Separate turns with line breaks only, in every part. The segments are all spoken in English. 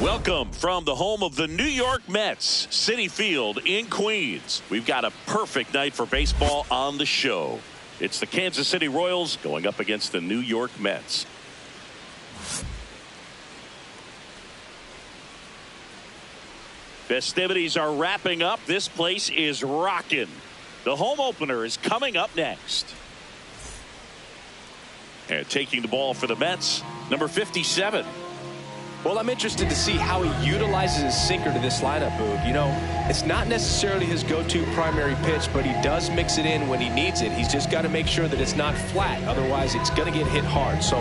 Welcome from the home of the New York Mets, Citi Field in Queens. We've got a perfect night for baseball on the show. It's the Kansas City Royals going up against the New York Mets. Festivities are wrapping up. This place is rocking. The home opener is coming up next. And taking the ball for the Mets, number 57.
Well, I'm interested to see how he utilizes his sinker to this lineup, Boog. You know, it's not necessarily his go-to primary pitch, but he does mix it in when he needs it. He's just got to make sure that it's not flat. Otherwise, it's going to get hit hard. So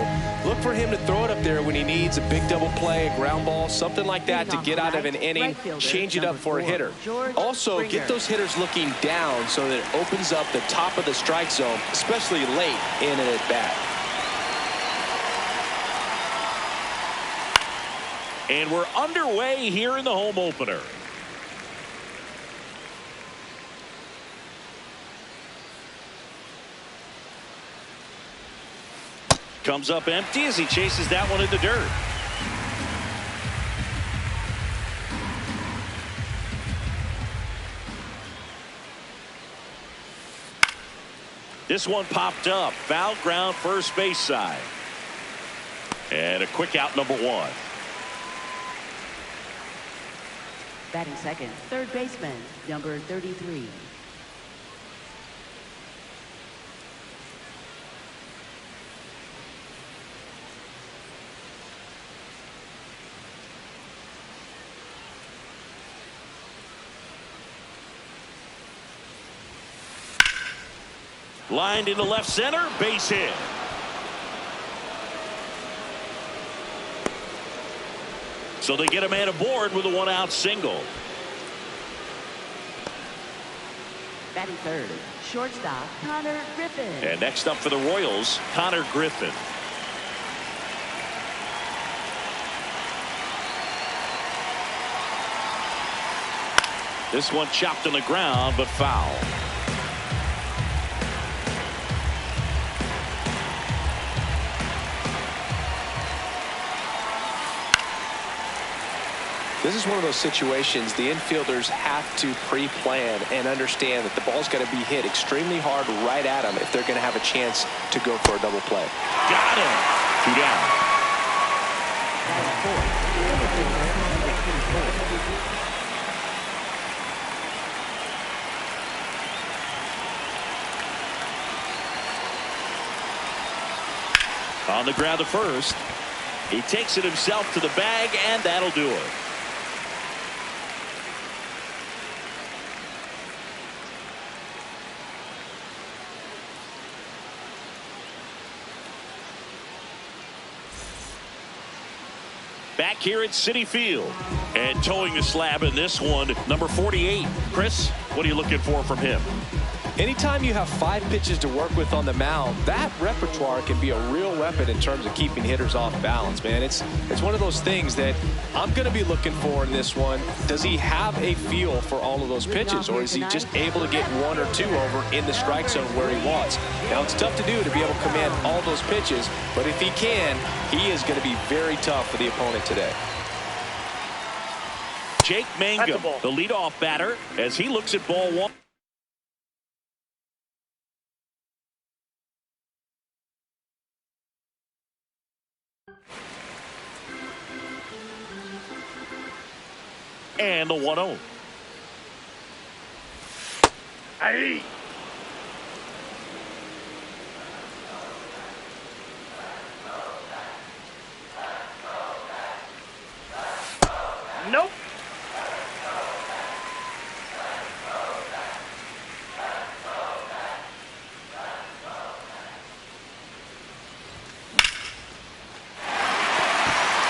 look for him to throw it up there when he needs a big double play, a ground ball, something like that to get out of an inning, change it up for a hitter. Also, get those hitters looking down so that it opens up the top of the strike zone, especially late in an at-bat.
And we're underway here in the home opener. Comes up empty as he chases that one in the dirt. This one popped up. Foul ground first base side. And a quick out, number 1.
Batting second, third baseman, number 33.
Lined into left center, base hit. So they get a man aboard with a one-out single.
Batting third, shortstop, Connor Griffin.
And next up for the Royals, Connor Griffin. This one chopped on the ground, but foul.
This is one of those situations the infielders have to pre-plan and understand that the ball's got to be hit extremely hard right at them if they're going to have a chance to go for a double play.
Got him. 2 down. On the ground to first. He takes it himself to the bag, and that'll do it. Back here at Citi Field, and towing the slab in this one, number 48. Chris, what are you looking for from him?
Anytime you have 5 pitches to work with on the mound, that repertoire can be a real weapon in terms of keeping hitters off balance, man. It's one of those things that I'm going to be looking for in this one. Does he have a feel for all of those pitches, or is he just able to get 1 or 2 over in the strike zone where he wants? Now, it's tough to do to be able to command all those pitches, but if he can, he is going to be very tough for the opponent today.
Jake Mangum, the leadoff batter, as he looks at ball 1. And the 1-0.
Aye. Nope.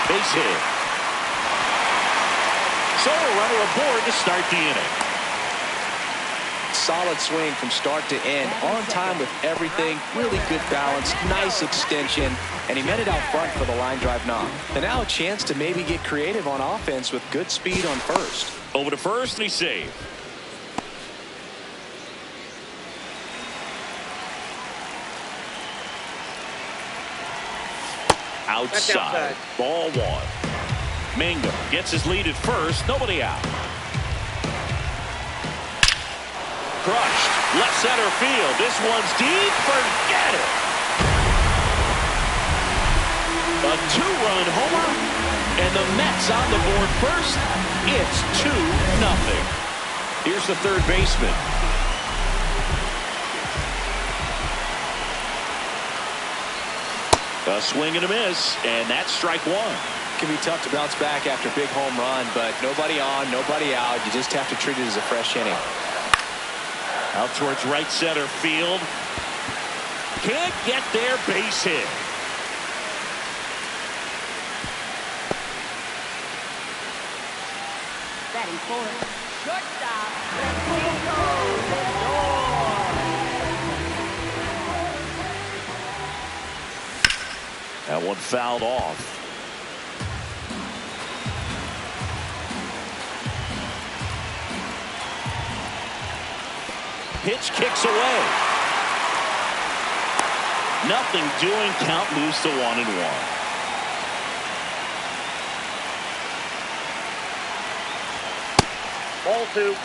Base hit. So a runner aboard to start the inning.
Solid swing from start to end, on time with everything, really good balance, nice extension, and he met it out front for the line drive knock. And now a chance to maybe get creative on offense with good speed on first.
Over to first, and he's saved. Outside. Ball 1. Mingo gets his lead at first. Nobody out. Crushed. Left center field. This one's deep. Forget it. A two-run homer. And the Mets on the board first. It's 2-0. Here's the third baseman. A swing and a miss, and that's strike one.
It can be tough to bounce back after a big home run, but nobody on, nobody out. You just have to treat it as a fresh inning.
Out towards right center field. Can't get there, base hit.
Batting fourth, shortstop, Francisco Lindor.
That one fouled off. Pitch kicks away. Nothing doing. Count moves to 1-1. Ball two.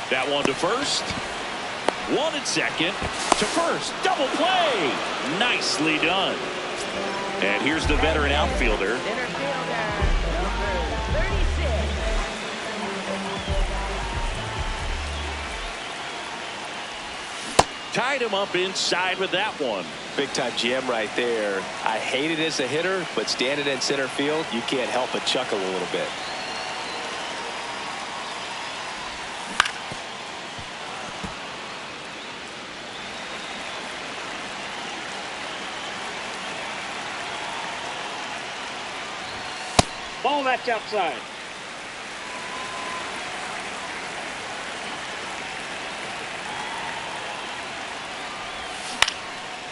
That one to first. One at second. To first. Double play. Nicely done. And here's the veteran outfielder.
Center fielder, number 36.
Tied him up inside with that one.
Big time jam right there. I hate it as a hitter, but standing in center field, you can't help but chuckle a little bit.
Ball match outside.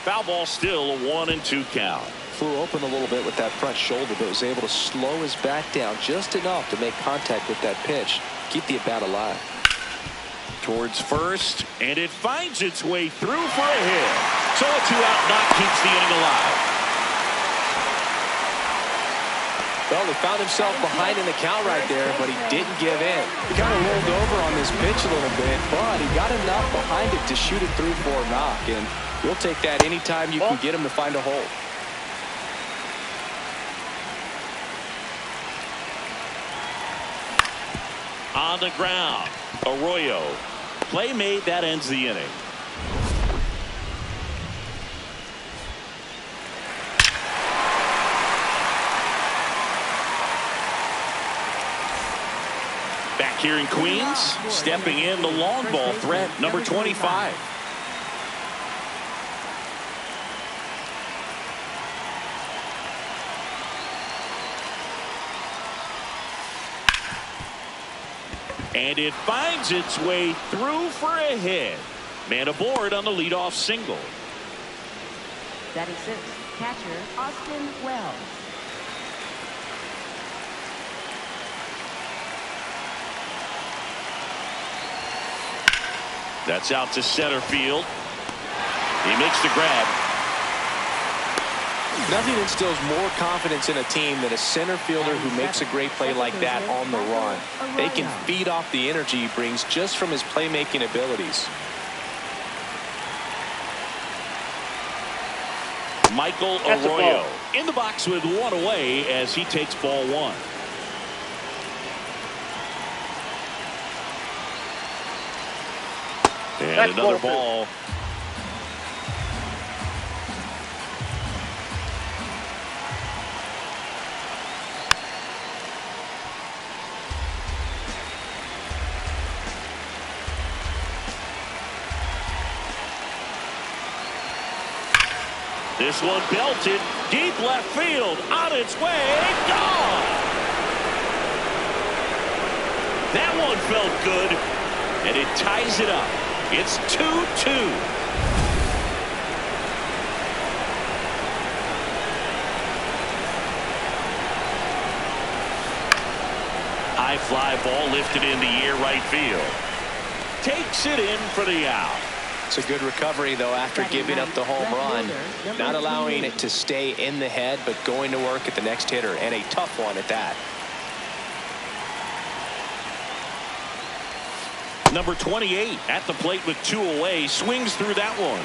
Foul ball, still a 1-2 count.
Flew open a little bit with that front shoulder, but was able to slow his back down just enough to make contact with that pitch. Keep the at-bat alive.
Towards first, and it finds its way through for a hit. So a 2-out knock keeps the inning alive.
Well, he found himself behind in the count right there, but he didn't give in. He kind of rolled over on this pitch a little bit, but he got enough behind it to shoot it through for a knock, and you'll take that anytime you can get him to find a hole.
On the ground, Arroyo. Play made, that ends the inning. Back here in Queens, stepping in the long ball threat, number 25. And it finds its way through for a hit. Man aboard on the leadoff single.
Batting sixth, catcher Austin Wells.
That's out to center field. He makes the grab.
Nothing instills more confidence in a team than a center fielder who makes a great play like that on the run. They can feed off the energy he brings just from his playmaking abilities.
Michael Arroyo in the box with one away as he takes ball one. And another ball. This one belted deep left field, on its way, gone. That one felt good, and it ties it up. It's 2-2. High fly ball lifted in the air right field. Takes it in for the out.
It's a good recovery, though, after giving up the home run. Not allowing it to stay in the head, but going to work at the next hitter, and a tough one at that.
Number 28 at the plate with 2 away. Swings through that one.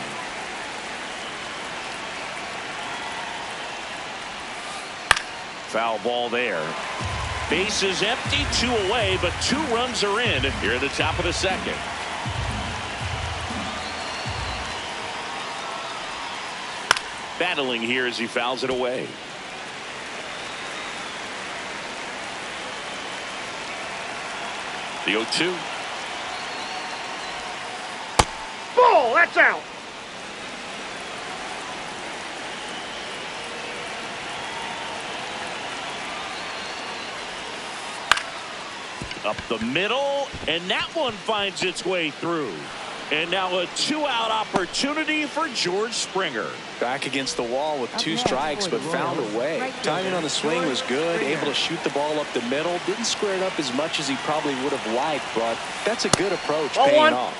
Foul ball there. Bases empty, 2 away, but 2 runs are in here at the top of the second. Battling here as he fouls it away. The 0-2.
Ball, that's out.
Up the middle, and that one finds its way through. And now a 2-out opportunity for George Springer.
Back against the wall with 2 strikes, but found a way. Timing on the swing was good, able to shoot the ball up the middle. Didn't square it up as much as he probably would have liked, but that's a good approach, paying off.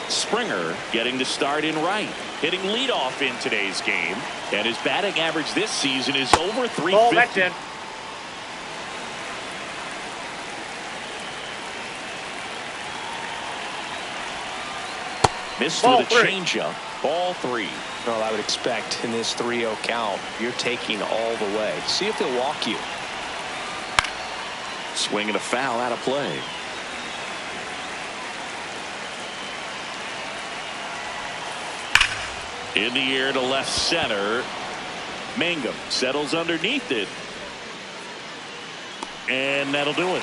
Springer getting the start in right, hitting leadoff in today's game, and his batting average this season is over 350.
Oh, that's in.
Missed
Ball
with a
3.
changeup. Ball 3.
Well, I would expect in this 3-0 count, you're taking all the way. See if they'll walk you.
Swing and a foul out of play. In the air to left center. Mangum settles underneath it. And that'll do it.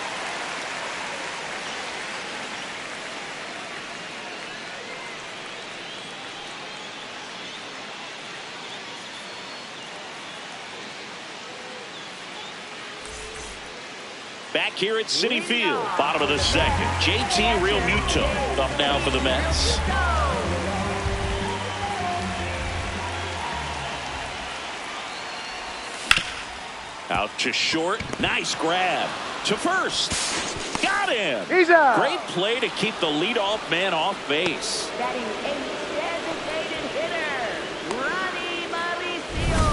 Back here at Citi Field, bottom of the second. JT Realmuto up now for the Mets. Out to short. Nice grab. To first. Got him.
He's out.
Great play to keep the leadoff man off base.
Batting 8th, designated hitter, Ronnie Mauricio.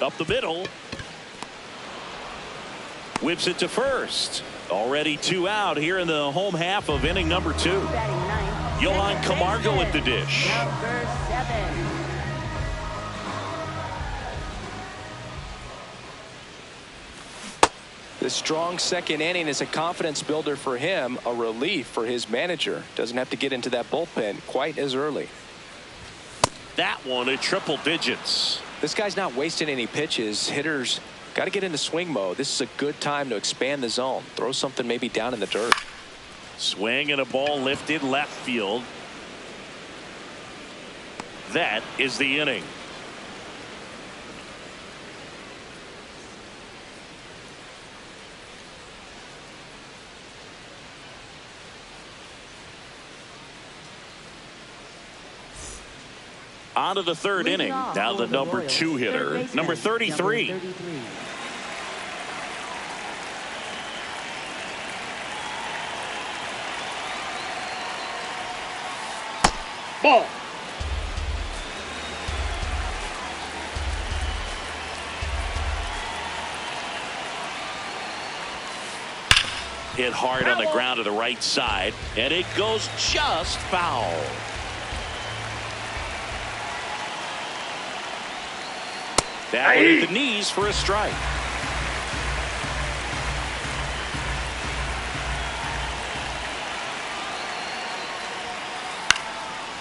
Up the middle. Whips it to first. Already 2 out here in the home half of inning number 2.
Batting 9th,
Johan
second
Camargo
baseman,
at the dish.
Number 7.
The strong second inning is a confidence builder for him, a relief for his manager. Doesn't have to get into that bullpen quite as early.
That one at triple digits.
This guy's not wasting any pitches. Hitters got to get into swing mode. This is a good time to expand the zone. Throw something maybe down in the dirt.
Swing and a ball lifted left field. That is the inning. On to the third inning. Now the number 2 hitter, number 33.
Ball.
Hit hard on the ground to the right side, and it goes just foul. That one at the knees for a strike.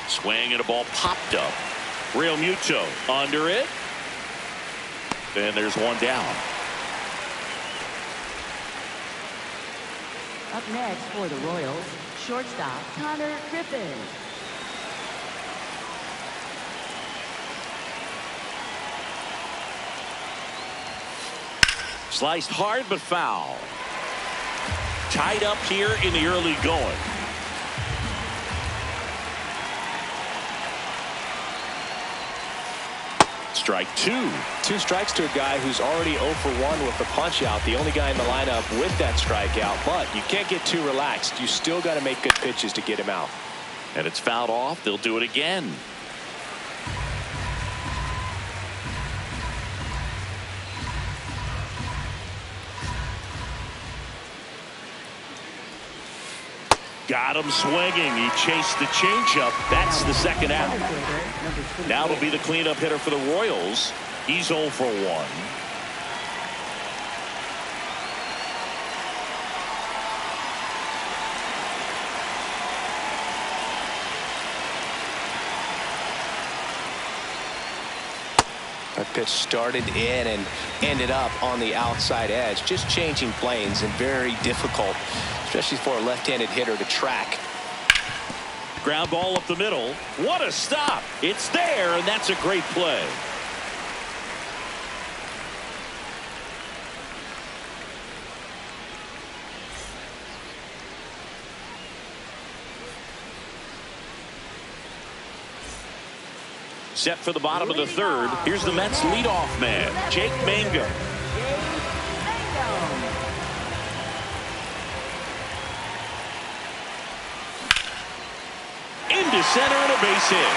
Swing and a ball popped up. Realmuto under it. And there's one down.
Up next for the Royals, shortstop Connor Griffin.
Sliced hard but foul. Tied up here in the early going. Strike two.
2 strikes to a guy who's already 0 for 1 with the punch out. The only guy in the lineup with that strikeout. But you can't get too relaxed. You still got to make good pitches to get him out.
And it's fouled off. They'll do it again. Got him swinging. He chased the changeup. That's the second out. Now it'll be the cleanup hitter for the Royals. He's 0 for 1.
That pitch started in and ended up on the outside edge. Just changing planes and very difficult, especially for a left-handed hitter to track.
Ground ball up the middle. What a stop. It's there, and that's a great play. Set for the bottom of the third. Here's the Mets leadoff man, Jake Mangum. Into center and a base hit.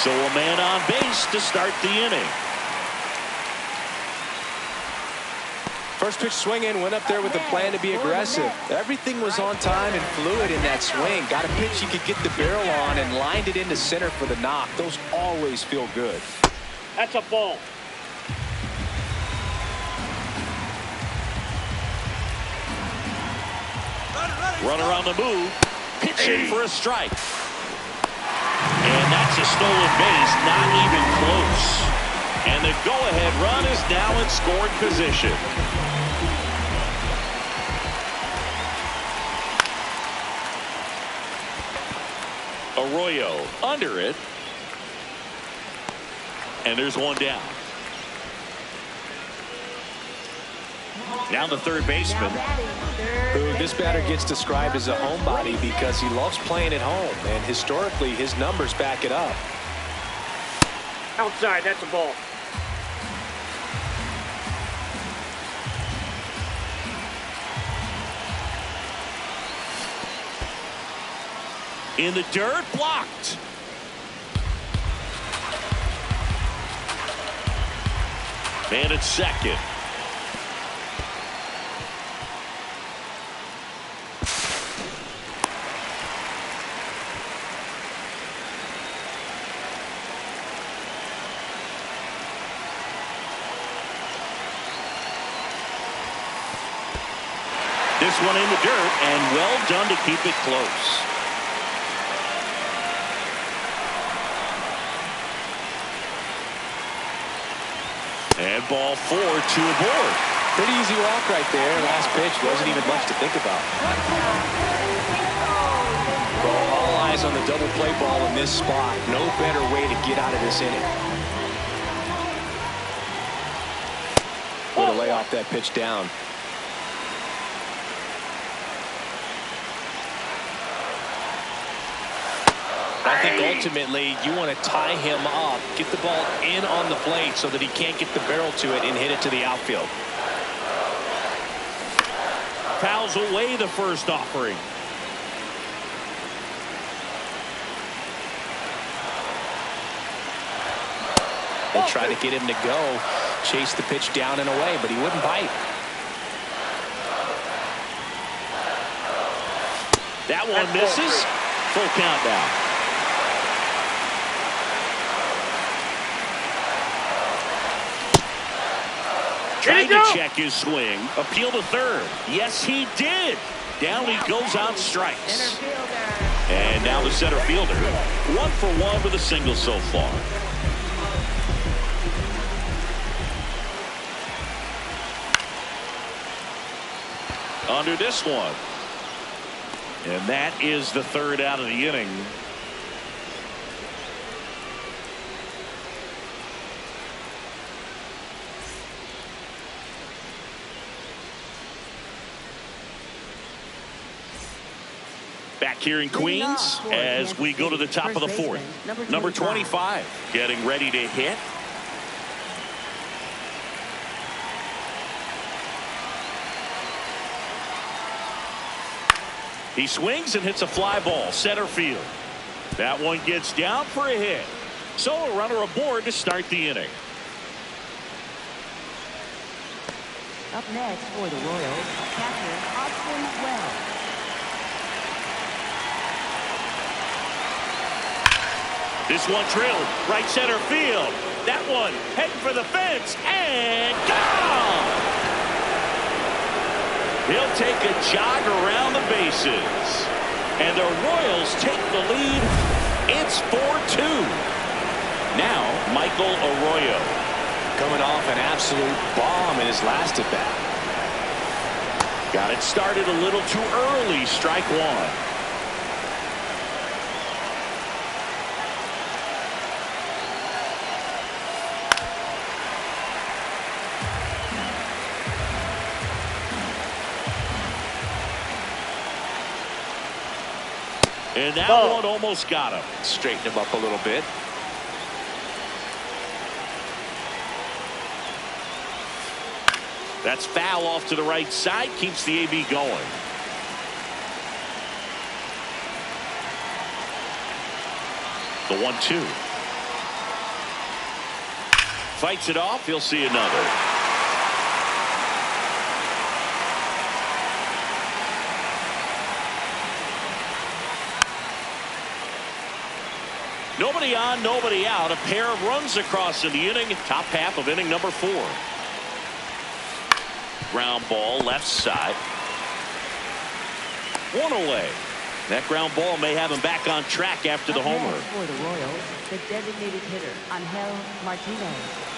So a man on base to start the inning.
First pitch swinging, went up there with a plan to be aggressive. Everything was on time and fluid in that swing. Got a pitch he could get the barrel on and lined it into center for the knock. Those always feel good.
That's a ball.
Runner on the move. Pitching for a strike. And that's a stolen base. Not even close. And the go-ahead run is now in scoring position. Arroyo under it. And there's one down. Now the third baseman.
Who this batter gets described as a homebody because he loves playing at home. And historically, his numbers back it up.
Outside, that's a ball.
In the dirt, blocked. Man at second. This one in the dirt, and well done to keep it close. And ball 4, 2 aboard.
Pretty easy walk right there. Last pitch wasn't even much to think about. Well, all eyes on the double play ball in this spot. No better way to get out of this inning. Way to lay off that pitch down. I think ultimately you want to tie him up, get the ball in on the plate so that he can't get the barrel to it and hit it to the outfield.
Fouls away the first offering.
They tried to get him to go, chase the pitch down and away, but he wouldn't bite.
That one misses. Full count now. Trying to check his swing. Appeal to third. Yes, he did. Down he goes on strikes. And now the center fielder. 1 for 1 with a single so far. Under this one. And that is the third out of the inning. Back here in Queens as we go to the top of the fourth. Number 25 getting ready to hit. He swings and hits a fly ball center field. That one gets down for a hit. So a runner aboard to start the inning.
Up next for the Royals, catcher Austin Wells.
This one drilled right center field. That one heading for the fence and gone. He'll take a jog around the bases. And the Royals take the lead. It's 4-2. Now Michael Arroyo.
Coming off an absolute bomb in his last at bat.
Got it started a little too early. Strike one. And that one almost got him.
Straighten him up a little bit.
That's foul off to the right side. Keeps the AB going. The 1-2. Fights it off. He'll see another. Nobody on, nobody out. A pair of runs across in the inning. Top half of inning number 4. Ground ball left side. One away. That ground ball may have him back on track after the homer.
For the Royals, the designated hitter, Angel Martinez.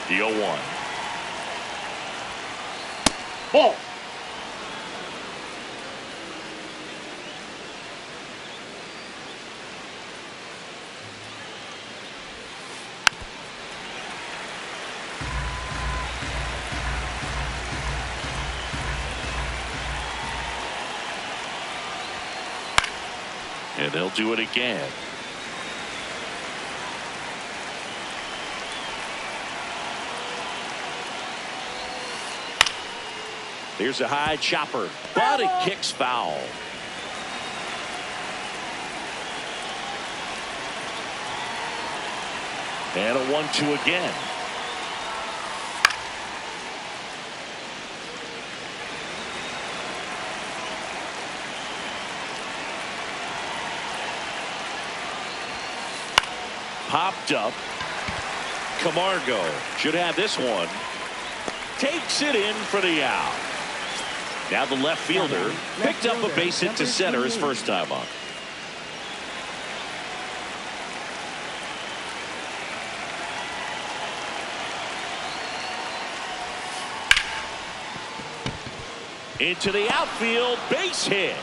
The 0-1.
Ball.
And they'll do it again. Here's a high chopper, but it kicks foul. And a 1-2 again. Popped up. Camargo should have this one. Takes it in for the out. Now the left fielder picked up a base hit to center his first time up. Into the outfield, base hit.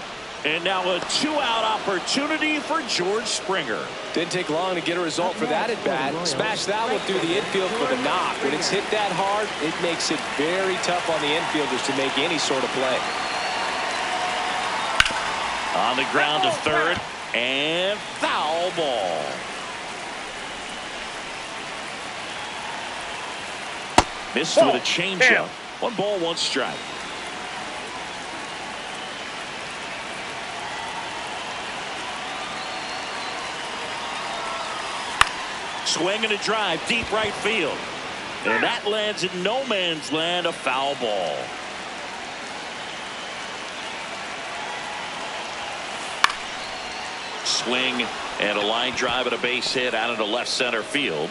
And now a 2-out opportunity for George Springer.
Didn't take long to get a result for that at bat. Smash that one through the infield for the knock. When it's hit that hard, it makes it very tough on the infielders to make any sort of play.
On the ground to third, and foul ball. Missed with a changeup. 1 ball, 1 strike. Swing and a drive, deep right field. And that lands in no man's land, a foul ball. Swing and a line drive and a base hit out into left center field.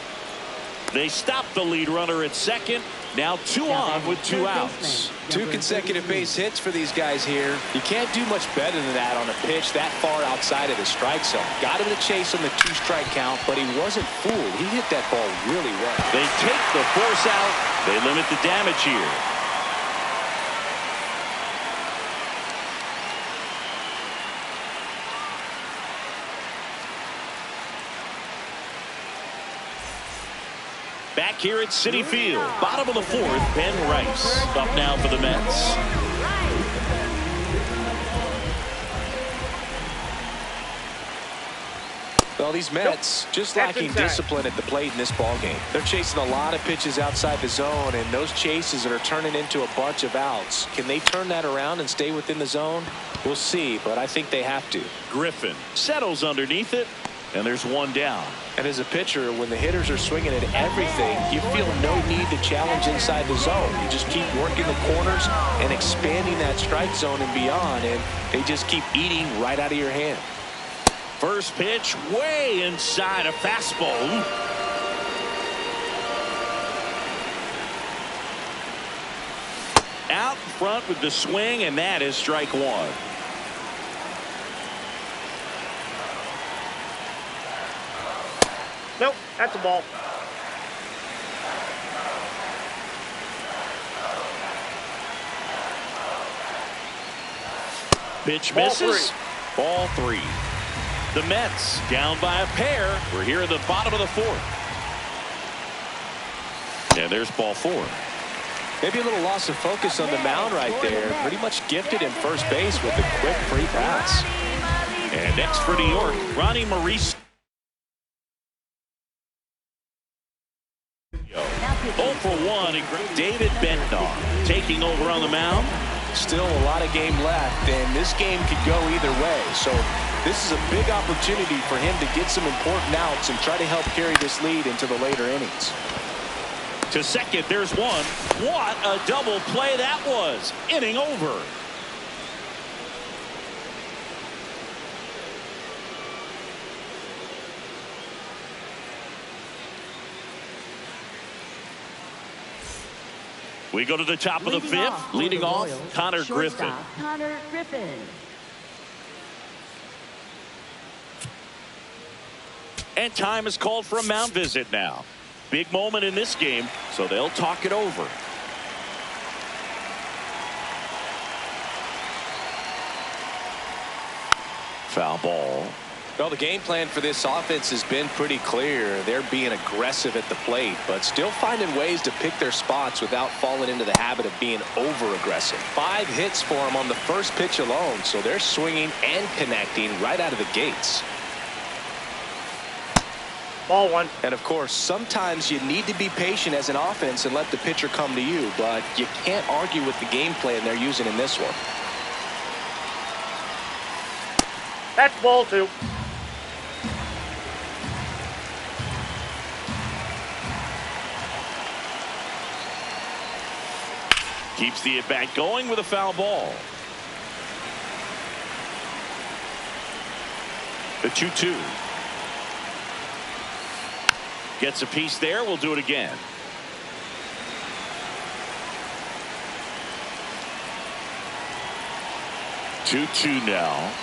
They stop the lead runner at second. Now 2 on with 2 outs.
2 consecutive base hits for these guys here. You can't do much better than that on a pitch that far outside of the strike zone. Got him to chase on the 2-strike count, but he wasn't fooled. He hit that ball really well.
They take the force out. They limit the damage here. Back here at Citi Field, bottom of the fourth, Ben Rice up now for the Mets.
Well, these Mets just lacking discipline at the plate in this ball game. They're chasing a lot of pitches outside the zone, and those chases are turning into a bunch of outs. Can they turn that around and stay within the zone? We'll see, but I think they have to.
Griffin settles underneath it, and there's one down.
And as a pitcher, when the hitters are swinging at everything, you feel no need to challenge inside the zone. You just keep working the corners and expanding that strike zone and beyond, and they just keep eating right out of your hand.
First pitch way inside, a fastball. Out in front with the swing, and that is strike one.
Nope, that's a ball.
Pitch misses. Ball three. The Mets down by a pair. We're here at the bottom of the fourth. And there's ball four.
Maybe a little loss of focus on the mound right there. Pretty much gifted in first base with a quick free pass.
And next for New York, Ronnie Maurice. 0 for 1, and David Bednar taking over on the mound.
Still a lot of game left, and this game could go either way. So this is a big opportunity for him to get some important outs and try to help carry this lead into the later innings.
To second, there's one. What a double play that was. Inning over. We go to the top of the fifth. Leading off, Connor Griffin.
Connor Griffin.
And time is called for a mound visit now. Big moment in this game, so they'll talk it over. Foul ball.
Well, the game plan for this offense has been pretty clear. They're being aggressive at the plate, but still finding ways to pick their spots without falling into the habit of being over-aggressive. 5 hits for them on the first pitch alone, so they're swinging and connecting right out of the gates.
Ball one.
And of course, sometimes you need to be patient as an offense and let the pitcher come to you, but you can't argue with the game plan they're using in this one.
That's ball two.
Keeps the at-bat going with a foul ball. The 2-2. Gets a piece there. We'll do it again. Two now.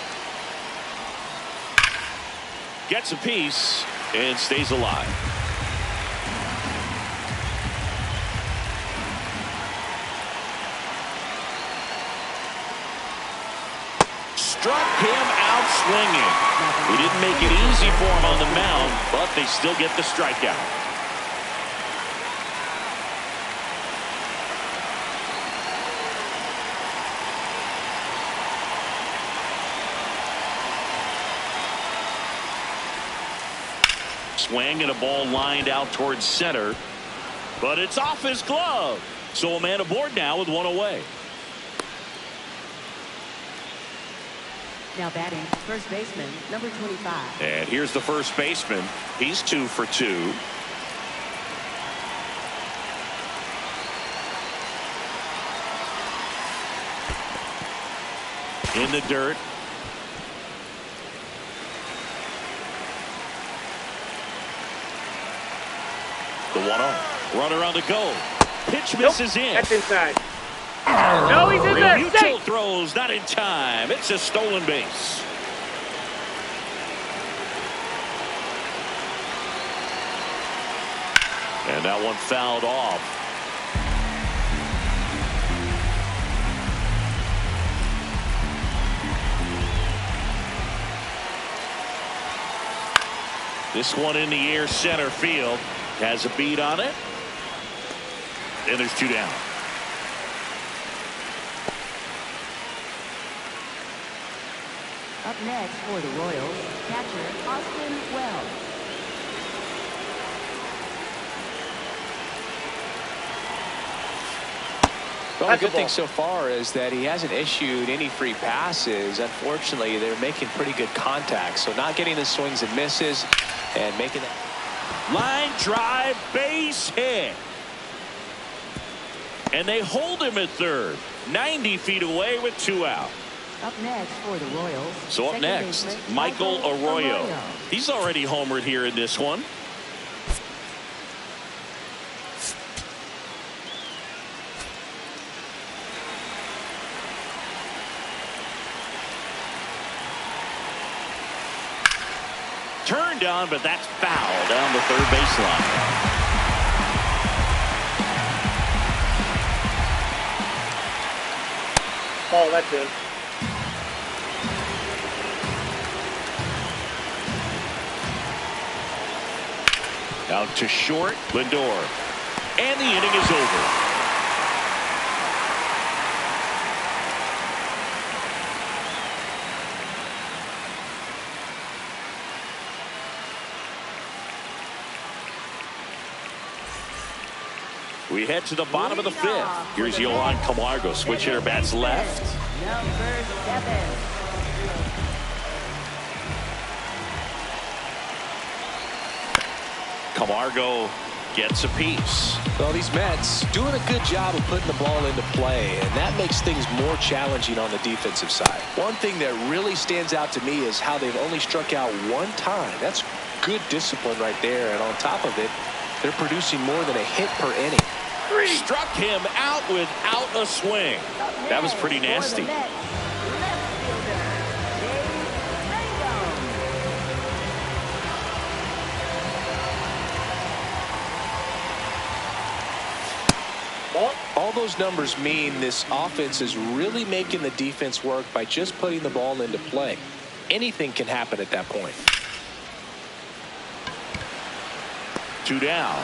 Gets a piece and stays alive. Struck him out swinging. He didn't make it easy for him on the mound, but they still get the strikeout. Swing and a ball lined out towards center, but it's off his glove. So a man aboard now with one away.
Now batting, first baseman, number 25.
And here's the first baseman. He's 2 for 2. In the dirt. The 1-0. Runner on the go. Pitch misses in.
That's inside. No, he's in there.
Mutual
Safe.
throws not in time. It's a stolen base. And that one fouled off. This one in the air center field has a beat on it. and there's 2 down.
Up next for the Royals, catcher Austin Wells.
Well, the good thing so far is that he hasn't issued any free passes. Unfortunately, they're making pretty good contact, so not getting the swings and misses and making that.
Line drive, base hit. And they hold him at third. 90 feet away with 2 out.
Up next for the Royals.
So up next, Michael Arroyo. He's already homered here in this one. Turned on, but that's foul down the third baseline.
Oh, that's it.
Out to short, Lindor. And the inning is over. We head to the bottom of the 5th. Here's Yohan Camargo. Switch hitter bats left.
Number 7.
Camargo gets a piece.
Well, these Mets doing a good job of putting the ball into play, and that makes things more challenging on the defensive side. One thing that really stands out to me is how they've only struck out 1 time. That's good discipline right there, and on top of it, they're producing more than a hit per inning.
Struck him out without a swing. That was pretty nasty.
All those numbers mean this offense is really making the defense work by just putting the ball into play. Anything can happen at that point.
2 down.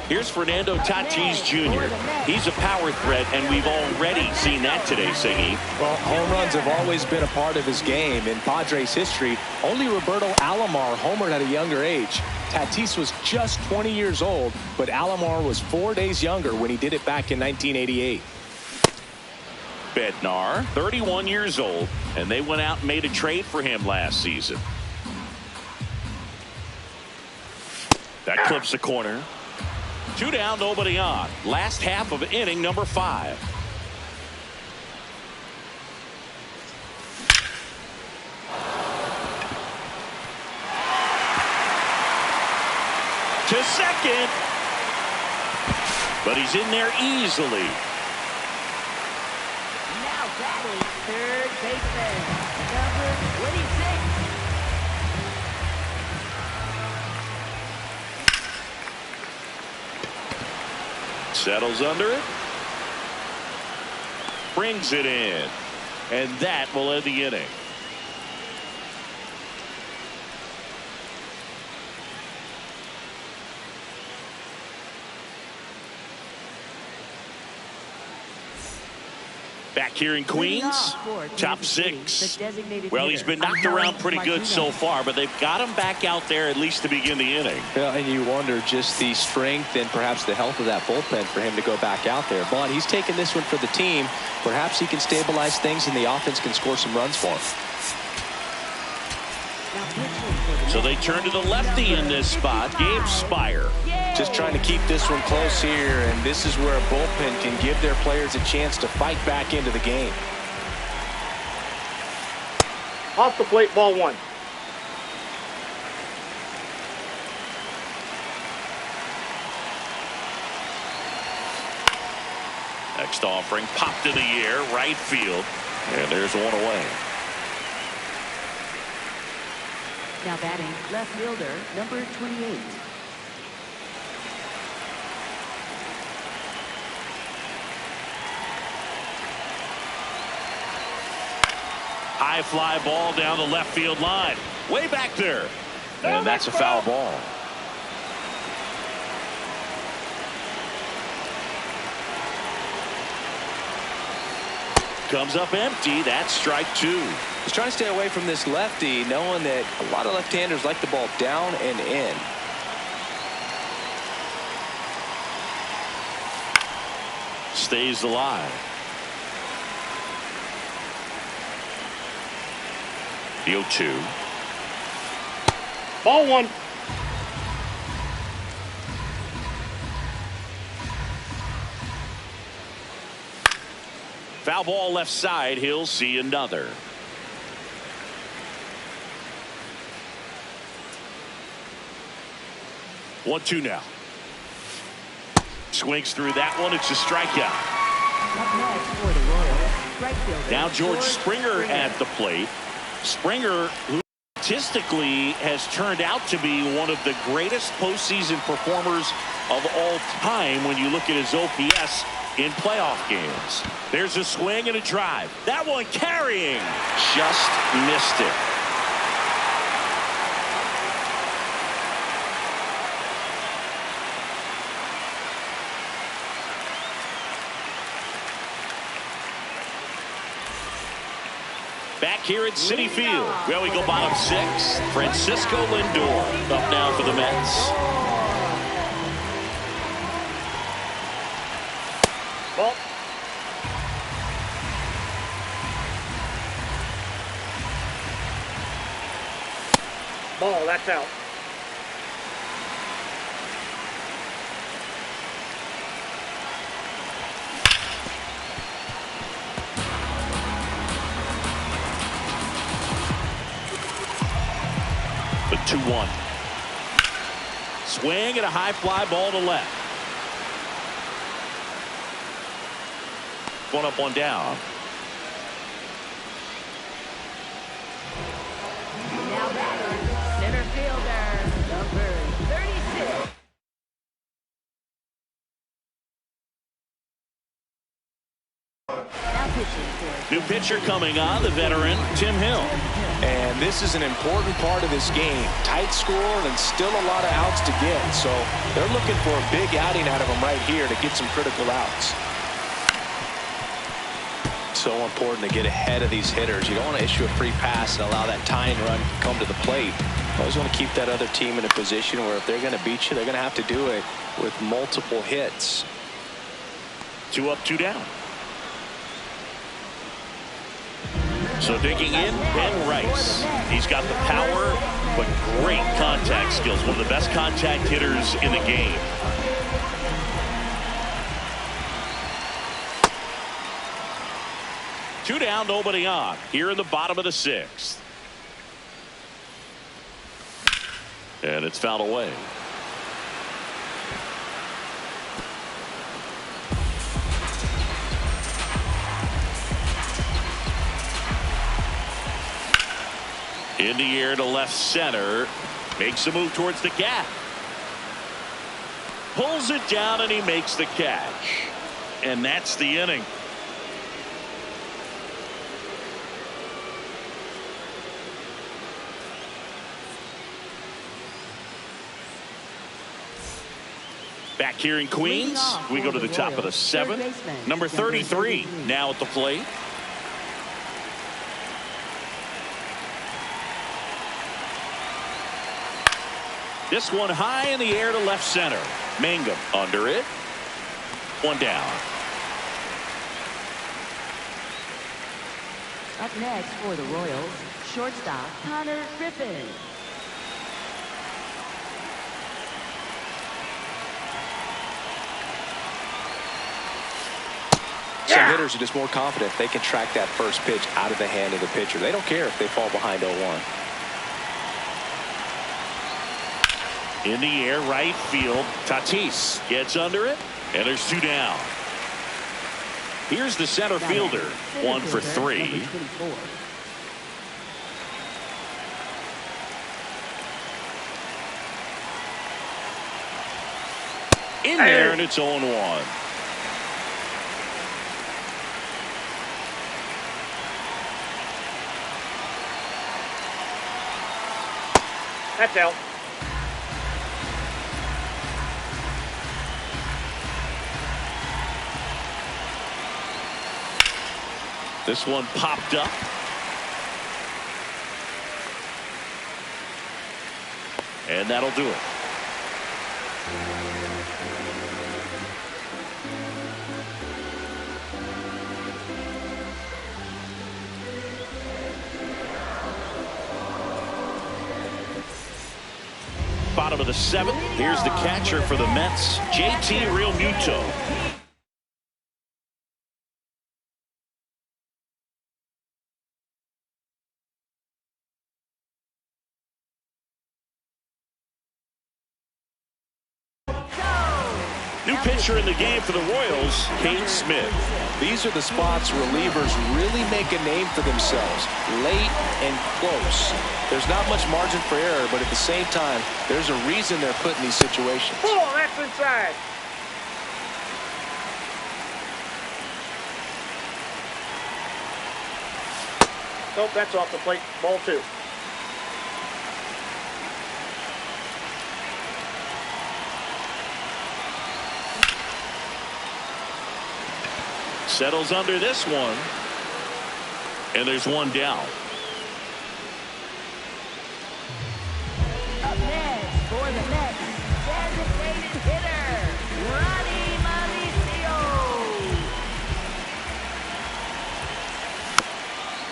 Here's Fernando Tatis Jr. He's a power threat, and we've already seen that today, Siggy.
Well, home runs have always been a part of his game. In Padres history, only Roberto Alomar homered at a younger age. Tatis was just 20 years old, but Alomar was 4 days younger when he did it back in 1988.
Bednar, 31 years old, and they went out and made a trade for him last season. That clips the corner. 2 down, nobody on. Last half of inning number 5. To second. But he's in there easily.
Now batting third baseman, number 26.
Settles under it. Brings it in. And that will end the inning. Back here in Queens, top 6. Well, he's been knocked around pretty good so far, but they've got him back out there at least to begin the inning.
Yeah, and you wonder just the strength and perhaps the health of that bullpen for him to go back out there. But he's taking this one for the team. Perhaps he can stabilize things and the offense can score some runs for him.
So they turn to the lefty in this spot, Gabe Spire.
Just trying to keep this one close here, and this is where a bullpen can give their players a chance to fight back into the game.
Off the plate, ball 1.
Next offering popped in the air, right field, and there's one away.
Now batting left fielder, number 28.
High fly ball down the left field line. Way back there. And that's a foul ball. comes up empty. That's strike two.
He's trying to stay away from this lefty, knowing that a lot of left-handers like the ball down and in.
Stays alive. The 0-2.
Ball one.
Foul ball left side. He'll see another. One, two now. Swings through that one. It's a strikeout.
Up next for the Royals, right fielder
Now George Springer at the plate. Springer, who statistically has turned out to be one of the greatest postseason performers of all time when you look at his OPS in playoff games. There's a swing and a drive. That one carrying. Just missed it. Back here at Citi Field. Well, we go bottom six. Francisco Lindor up now for the Mets.
Ball. Ball, that's out.
The 2-1. Swing and a high fly ball to left. One up, one down.
Now batting, center fielder, number 36. Now pitching for
New pitcher coming on, the veteran Tim Hill.
And this is an important part of this game. Tight score and still a lot of outs to get. So they're looking for a big outing out of him right here to get some critical outs. So important to get ahead of these hitters. You don't want to issue a free pass and allow that tying run to come to the plate. You always want to keep that other team in a position where if they're going to beat you, they're going to have to do it with multiple hits.
2 up, 2 down. So digging in, Ben Rice. He's got the power, but great contact skills. One of the best contact hitters in the game. Two down, nobody on. Here in the bottom of the sixth. And it's fouled away. In the air to left center. Makes a move towards the gap. Pulls it down and he makes the catch. And that's the inning. Back here in Queens, we go to the top of the seventh. Number 33 now at the plate. This one high in the air to left center. Mangum under it. One down.
Up next for the Royals, shortstop Connor Griffin.
Some hitters are just more confident if they can track that first pitch out of the hand of the pitcher. They don't care if they fall behind 0-1.
In the air, right field. Tatis gets under it, and there's 2 down. Here's the center fielder, 1 for 3. In there, and it's 0-1.
That's out.
This one popped up. And that'll do it. Bottom of the 7th. Here's the catcher for the Mets, JT Realmuto. New pitcher in the game for the Royals, Kane Smith.
These are the spots relievers really make a name for themselves, late and close. There's not much margin for error, but at the same time, there's a reason they're put in these situations.
Oh, that's inside. Nope, that's off the plate. Ball 2.
Settles under this one. And there's one down.
Up next for the Mets, designated hitter, Ronnie Mauricio.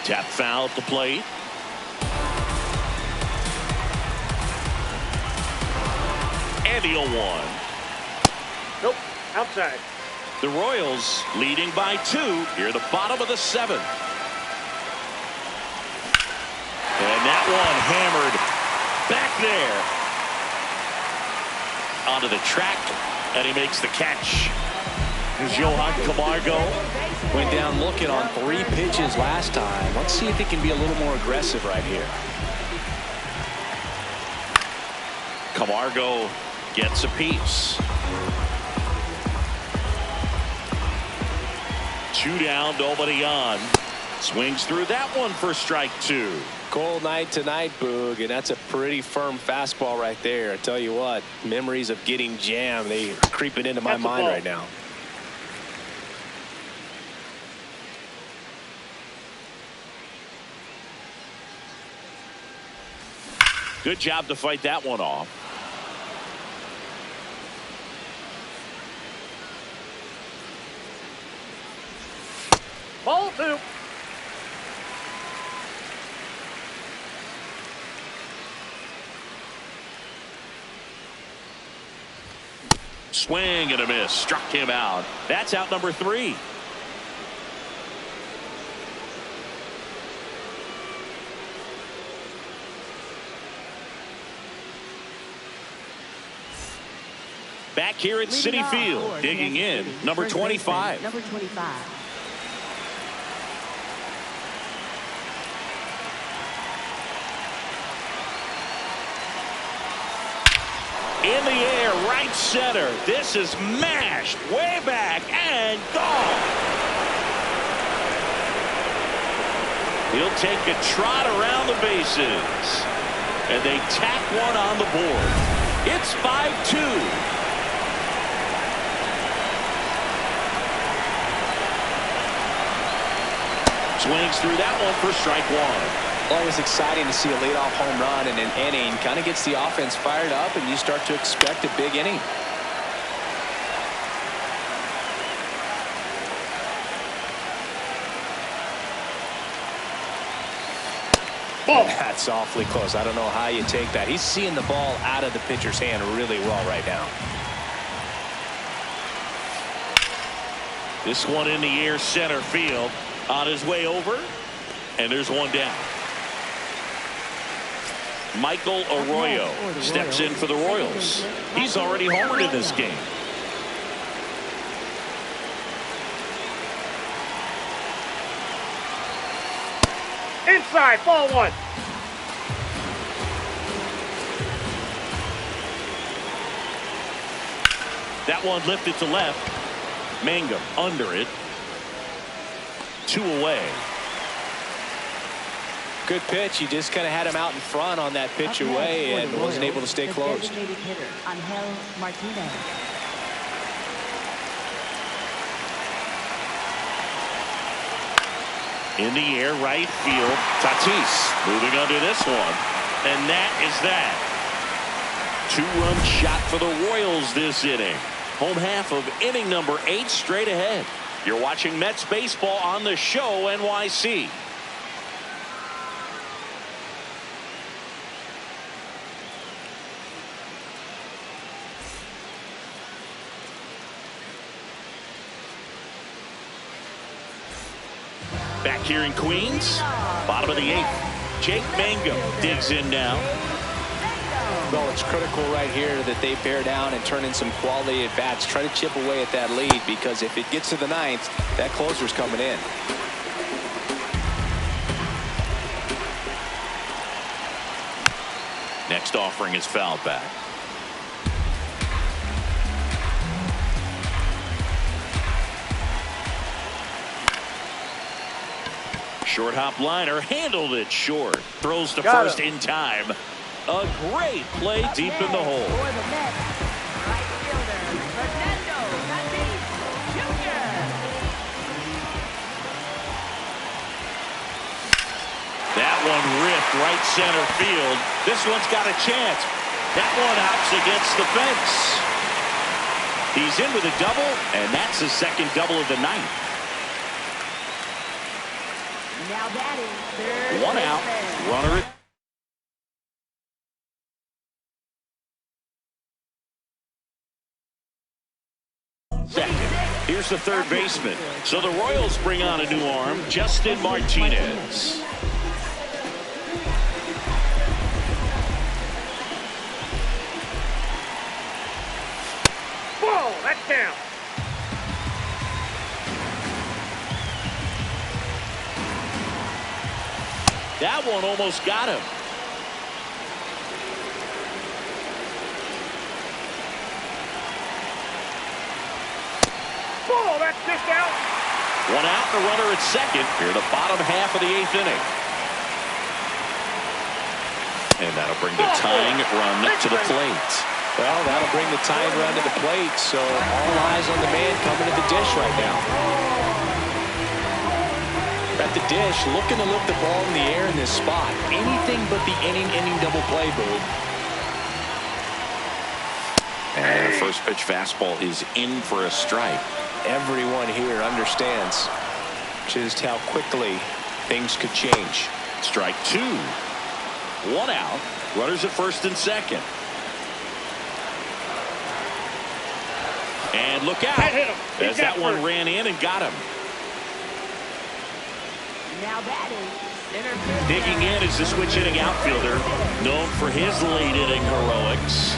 Tap foul at the plate. And the 0-1.
Nope, outside.
The Royals leading by 2 here at the bottom of the 7th. And that one hammered back there onto the track, and he makes the catch. Here's Johan Camargo.
Went down looking on 3 pitches last time. Let's see if he can be a little more aggressive right here.
Camargo gets a piece. 2 down, nobody on. Swings through that one for strike 2.
Cold night tonight, Boog, and that's a pretty firm fastball right there. I tell you what, memories of getting jammed, they are creeping into my mind right now.
Good job to fight that one off.
Ball 2.
Swing and a miss. Struck him out. That's out number 3. Back here at Citi Field, digging in, number 25.
Number 25.
In the air, right center. This is mashed way back and gone. He'll take a trot around the bases. And they tack one on the board. It's 5-2. Swings through that one for strike 1.
Well, it's exciting to see a leadoff home run in an inning. Kind of gets the offense fired up, and you start to expect a big inning.
Ball.
That's awfully close. I don't know how you take that. He's seeing the ball out of the pitcher's hand really well right now.
This one in the air, center field. On his way over, and there's one down. Michael Arroyo steps in for the Royals. He's already homered in this game.
Inside, ball 1.
That one lifted to left. Mangum under it. 2 away.
Good pitch. He just kind of had him out in front on that pitch away and wasn't able to stay close.
Designated hitter, Angel Martinez.
In the air, right field. Tatis moving under this one. And that is that. 2-run shot for the Royals this inning. Home half of inning number 8 straight ahead. You're watching Mets baseball on the show, NYC. Back here in Queens, bottom of the 8th. Jake Mangum digs in now.
Well, it's critical right here that they bear down and turn in some quality at bats. Try to chip away at that lead, because if it gets to the 9th, that closer's coming in.
Next offering is fouled back. Short hop liner, handled it short. Throws to first in time. A great play deep in the hole.
For the Mets, right fielder, Fernando Tatis Jr.
That one ripped right center field. This one's got a chance. That one hops against the fence. He's in with a double, and that's his second double of the night.
Now batting, third
One out.
baseman.
Runner at second. Here's the third baseman. So the Royals bring on a new arm, Justin Martinez.
Ball, that's down.
That one almost got him.
Ball, that's just out.
One out and a runner at second here, the bottom half of the 8th inning. And that'll bring the tying run to the plate.
Well, that'll bring the tying run to the plate, so all eyes on the man coming to the dish right now. At the dish, looking to lift the ball in the air in this spot. Anything but the inning double play, Boog.
And the first pitch fastball is in for a strike.
Everyone here understands just how quickly things could change.
Strike 2. One out. Runners at first and second. And look out.
That hit him. He
As
got
that one
first.
ran in and got him.
Now batting, center fielder.
Digging in is the switch hitting outfielder, known for his late inning heroics.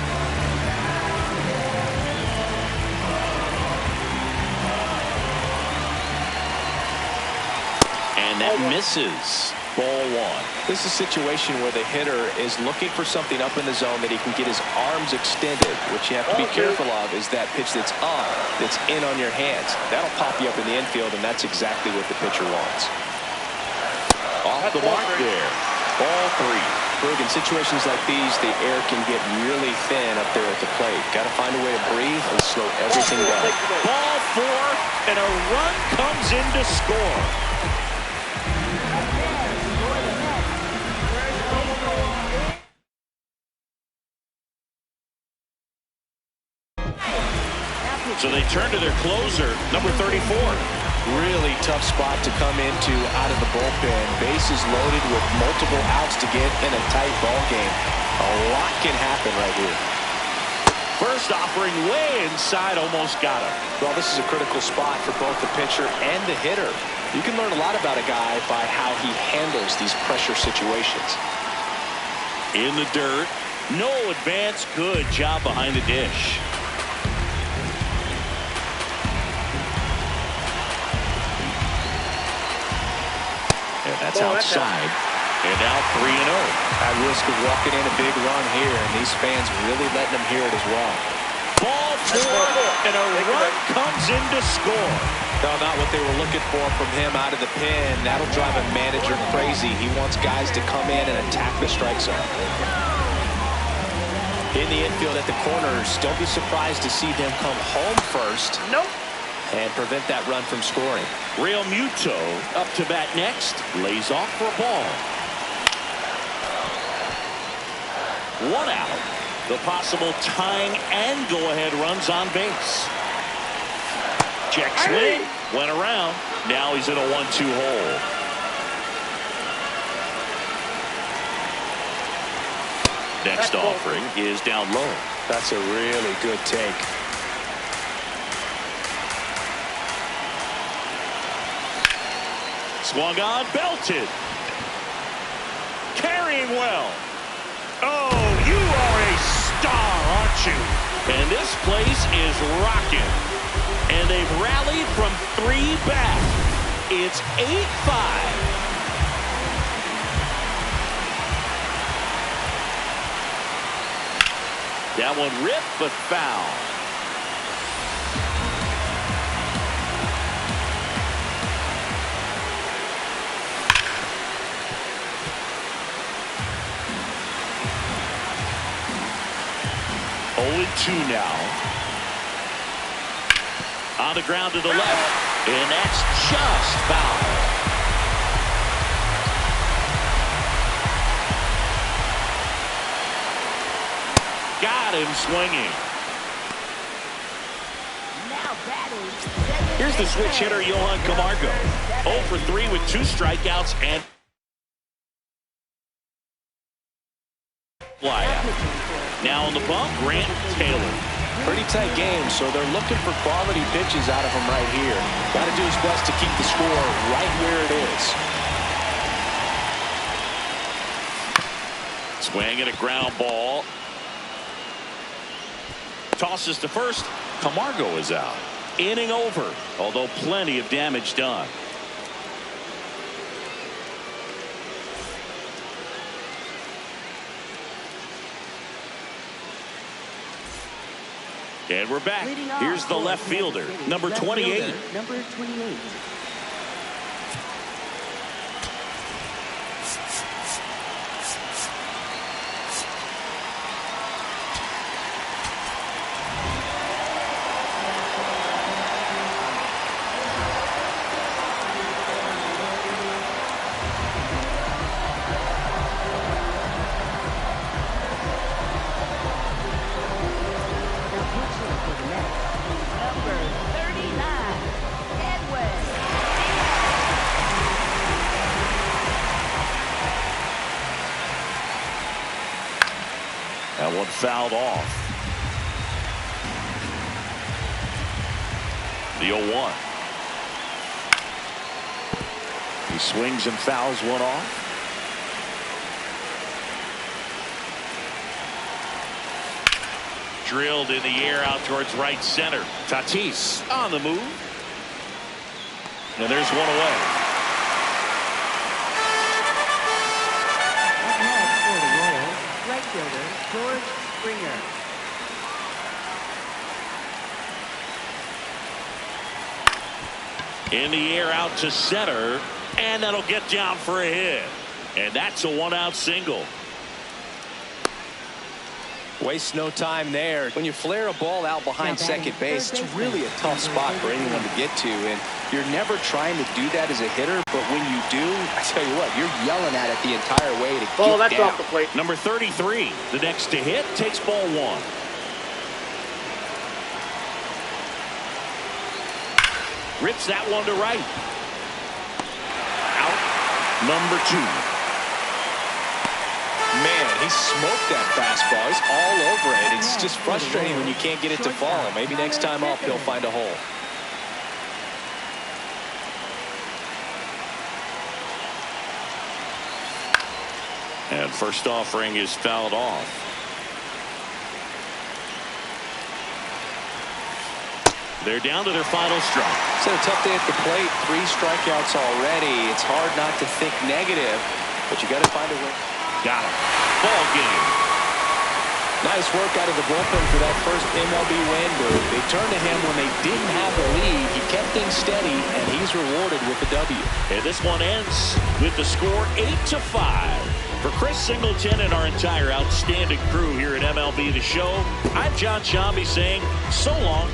And that misses. Ball 1.
This is a situation where the hitter is looking for something up in the zone that he can get his arms extended. What you have to be careful of is that pitch that's up, that's in on your hands. That'll pop you up in the infield, and that's exactly what the pitcher wants.
Off the mark there. Ball 3.
Boog, in situations like these, the air can get really thin up there at the plate. Got to find a way to breathe and slow everything down.
Ball 4, and a run comes in to score. So they turn to their closer, number 34.
Really tough spot to come into out of the bullpen. Bases loaded with multiple outs to get in a tight ball game. A lot can happen right here.
First offering way inside, almost got him.
Well, this is a critical spot for both the pitcher and the hitter. You can learn a lot about a guy by how he handles these pressure situations.
In the dirt, no advance, good job behind the dish. And that's outside. And now 3-0.
At risk of walking in a big run here, and these fans really letting them hear it as well.
Ball 4, and a run comes in to score.
No, not what they were looking for from him out of the pen. That'll drive a manager crazy. He wants guys to come in and attack the strike zone. In the infield at the corners, don't be surprised to see them come home first.
Nope.
and prevent that run from scoring.
Real Muto up to bat next. Lays off for a ball. 1 out. The possible tying and go-ahead runs on base. Check swing. Went around. Now he's in a 1-2 hole. Next offering is down low.
That's a really good take.
Swung on, belted. Carrying well. Oh, you are a star, aren't you? And this place is rocking. And they've rallied from 3 back. It's 8-5. That one ripped, but foul. Oh, 2 now. On the ground to the left, and that's just foul. Got him swinging. Here's the switch hitter, Johan Camargo. 0 for 3 with 2 strikeouts and flyout. Now on the bump, Grant Taylor.
Pretty tight game, so they're looking for quality pitches out of him right here. Got to do his best to keep the score right where it is.
Swing at a ground ball. Tosses to first. Camargo is out. Inning over, although plenty of damage done. And we're back. Here's the left fielder, number 28.
Number 28.
That one fouled off. The 0-1. He swings and fouls one off. Drilled in the air out towards right center. Tatis on the move. And there's one away.
Up next for the Royals, right fielder George Springer.
In the air out to center, and that'll get down for a hit. And that's a 1-out single.
Waste no time there. When you flare a ball out behind second base, it's really a tough spot for anyone to get to, and you're never trying to do that as a hitter, but when you do, I tell you what, you're yelling at it the entire way to
Ball,
get
that's
down.
off the plate.
Number 33, the next to hit, takes ball 1. Rips that one to right. Out. Number 2.
Man, he smoked that fastball. He's all over it. It's just frustrating when you can't get it to fall. Maybe next time up he'll find a hole.
And first offering is fouled off. They're down to their final strike.
It's a tough day at the plate. 3 strikeouts already. It's hard not to think negative, but you got to find a way.
Got him. Ball game.
Nice work out of the bullpen for that first MLB win, Boo. They turned to him when they didn't have the lead. He kept things steady, and he's rewarded with the W.
And this one ends with the score 8-5. For Chris Singleton and our entire outstanding crew here at MLB The Show, I'm John Shambi saying so long.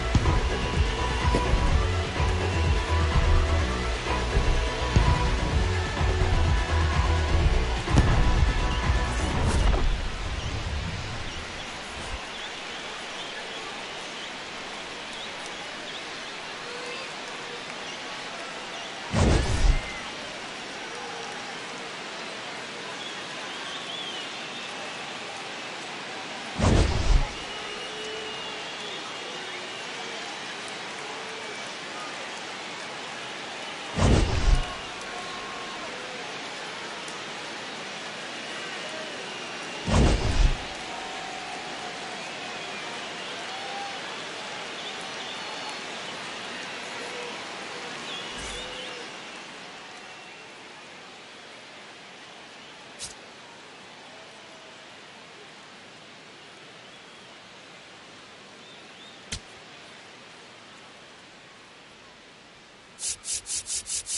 you